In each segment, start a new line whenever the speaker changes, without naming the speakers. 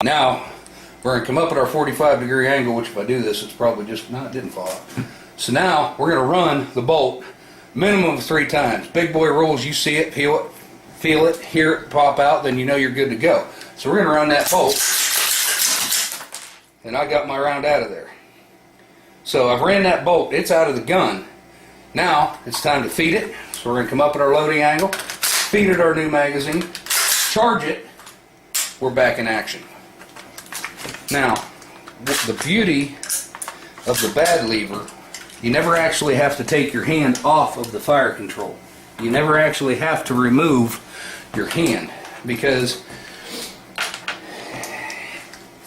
Now, we're going to come up at our 45-degree angle, which if I do this, it's probably just, no, it didn't fall out. So now, we're going to run the bolt minimum of 3 times. Big boy rules, you see it, feel it, hear it pop out, then you know you're good to go. So we're going to run that bolt, and I got my round out of there. So I've ran that bolt, it's out of the gun. Now, it's time to feed it. So we're going to come up at our loading angle, feed it our new magazine, charge it, we're back in action. Now, the beauty of the B.A.D lever, you never actually have to take your hand off of the fire control. You never actually have to remove your hand, because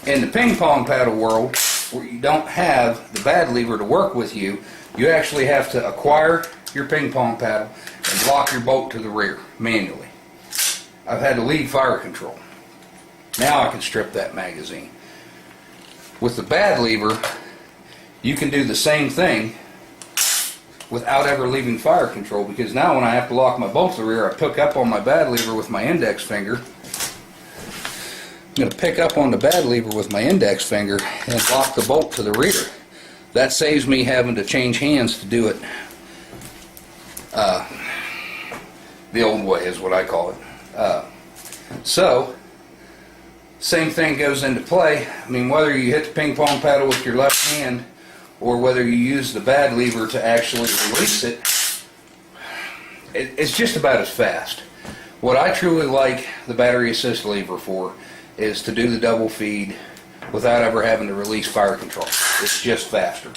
in the ping pong paddle world, where you don't have the B.A.D lever to work with you, you actually have to acquire your ping pong paddle and lock your bolt to the rear manually. I've had to leave fire control. Now I can strip that magazine. With the B.A.D lever, you can do the same thing without ever leaving fire control, because now when I have to lock my bolt to the rear, I pick up on my B.A.D lever with my index finger. I'm going to pick up on the B.A.D lever with my index finger and lock the bolt to the rear. That saves me having to change hands to do it the old way, is what I call it. So, same thing goes into play. I mean, whether you hit the ping pong paddle with your left hand or whether you use the B.A.D lever to actually release it, it's just about as fast. What I truly like the battery assist lever for is to do the double feed without ever having to release fire control. It's just faster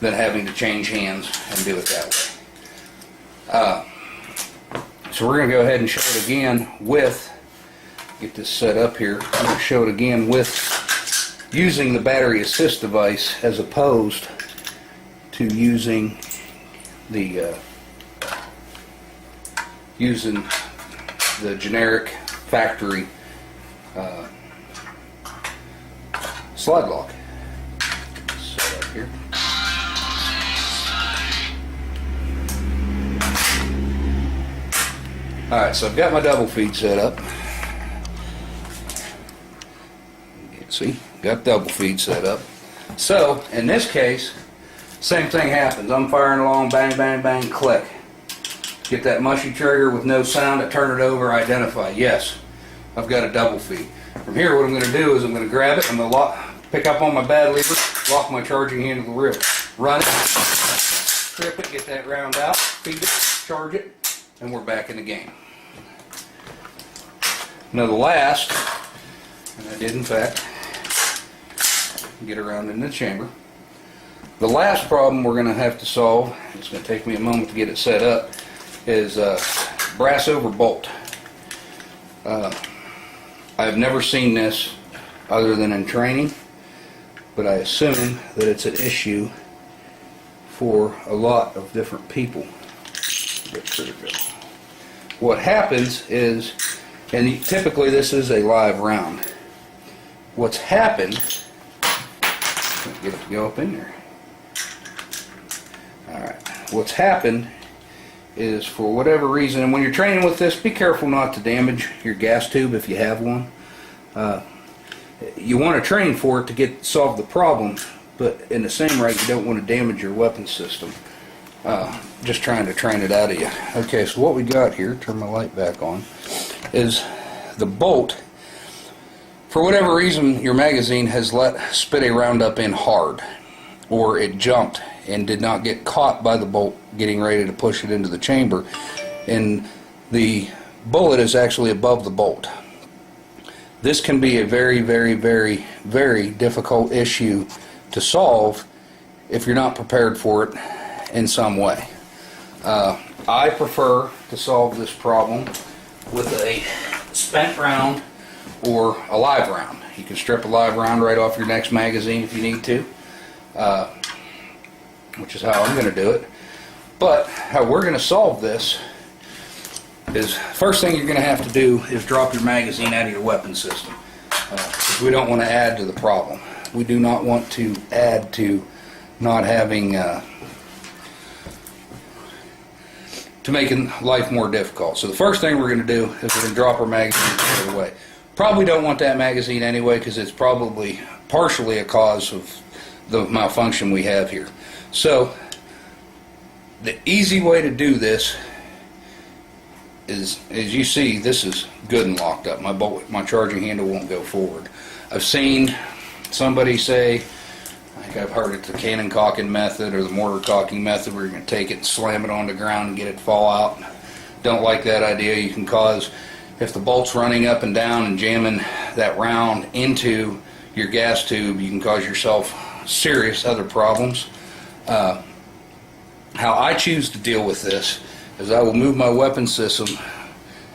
than having to change hands and do it that way. So we're going to go ahead and show it again with, get this set up here, I'm going to show it again with using the battery assist device as opposed to using the generic factory slide lock. Set up here. Alright, so I've got my double feed set up. See, got double feed set up. So, in this case, same thing happens. I'm firing along, bang, bang, bang, click. Get that mushy trigger with no sound, I turn it over, identify. Yes, I've got a double feed. From here, what I'm going to do is I'm going to grab it, I'm going to pick up on my B.A.D lever, lock my charging hand to the reel. Run it, strip it, get that round out, feed it, charge it, and we're back in the game. Now the last, and I did in fact get around in the chamber, the last problem we're going to have to solve, it's going to take me a moment to get it set up, is brass over bolt. I've never seen this other than in training, but I assume that it's an issue for a lot of different people. What happens is, and typically this is a live round, what's happened, get it to go up in there. Alright, what's happened is, for whatever reason, and when you're training with this, be careful not to damage your gas tube if you have one. You want to train for it to solve the problem, but in the same rate you don't want to damage your weapon system. Just trying to train it out of you. Okay, so what we got here, turn my light back on, is the bolt. For whatever reason, your magazine has spit a round up in hard, or it jumped and did not get caught by the bolt getting ready to push it into the chamber, and the bullet is actually above the bolt. This can be a very, very, very, very difficult issue to solve if you're not prepared for it in some way. I prefer to solve this problem with a spent round or a live round. You can strip a live round right off your next magazine if you need to, which is how I'm going to do it. But how we're going to solve this is, first thing you're going to have to do is drop your magazine out of your weapon system, because we don't want to add to the problem. We do not want to add to not having to making life more difficult. So the first thing we're going to do is we're going to drop our magazine out of the way. Probably don't want that magazine anyway, because it's probably partially a cause of the malfunction we have here. So the easy way to do this is, as you see, this is good and locked up. My charging handle won't go forward. I've seen somebody say, I think I've heard it, the cannon cocking method or the mortar cocking method, where you're going to take it and slam it on the ground and get it to fall out. Don't like that idea. You can cause, if the bolt's running up and down and jamming that round into your gas tube, you can cause yourself serious other problems. How I choose to deal with this is I will move my weapon system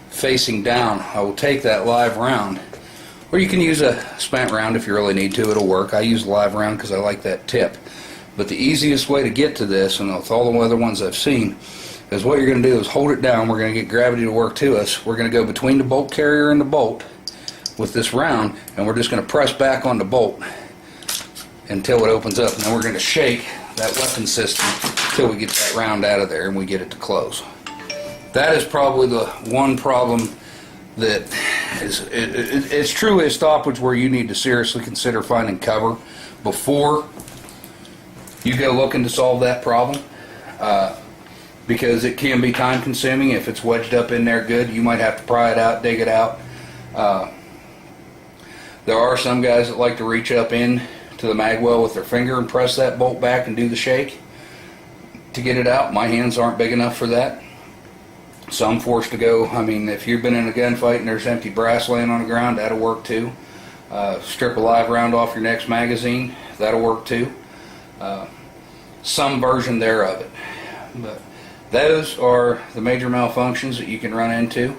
facing down. I will take that live round, or you can use a spent round if you really need to. It'll work. I use a live round because I like that tip. But the easiest way to get to this, and with all the other ones I've seen, is what you're going to do is hold it down. We're going to get gravity to work to us. We're going to go between the bolt carrier and the bolt with this round, and we're just going to press back on the bolt until it opens up, and then we're going to shake that weapon system until we get that round out of there and we get it to close. That is probably the one problem that is, it's truly a stoppage where you need to seriously consider finding cover before you go looking to solve that problem, because it can be time consuming. If it's wedged up in there good, you might have to pry it out, dig it out. There are some guys that like to reach up in to the mag well with their finger and press that bolt back and do the shake to get it out. My hands aren't big enough for that, so I'm forced to go. I mean, if you've been in a gunfight and there's empty brass laying on the ground, that'll work too. Strip a live round off your next magazine, that'll work too. Some version there of it. But those are the major malfunctions that you can run into.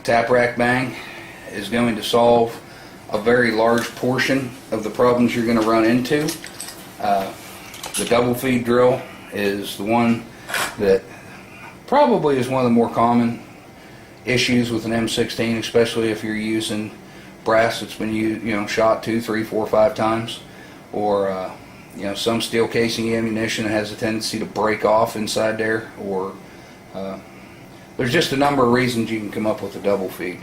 Tap rack bang is going to solve a very large portion of the problems you're going to run into. The double feed drill is the one that probably is one of the more common issues with an M16, especially if you're using brass that's been shot 2, 3, 4, 5 times, or some steel casing ammunition that has a tendency to break off inside there, or there's just a number of reasons you can come up with a double feed.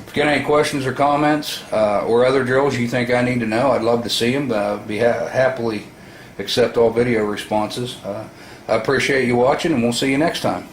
If you got any questions or comments or other drills you think I need to know, I'd love to see them. Happily accept all video responses. I appreciate you watching, and we'll see you next time.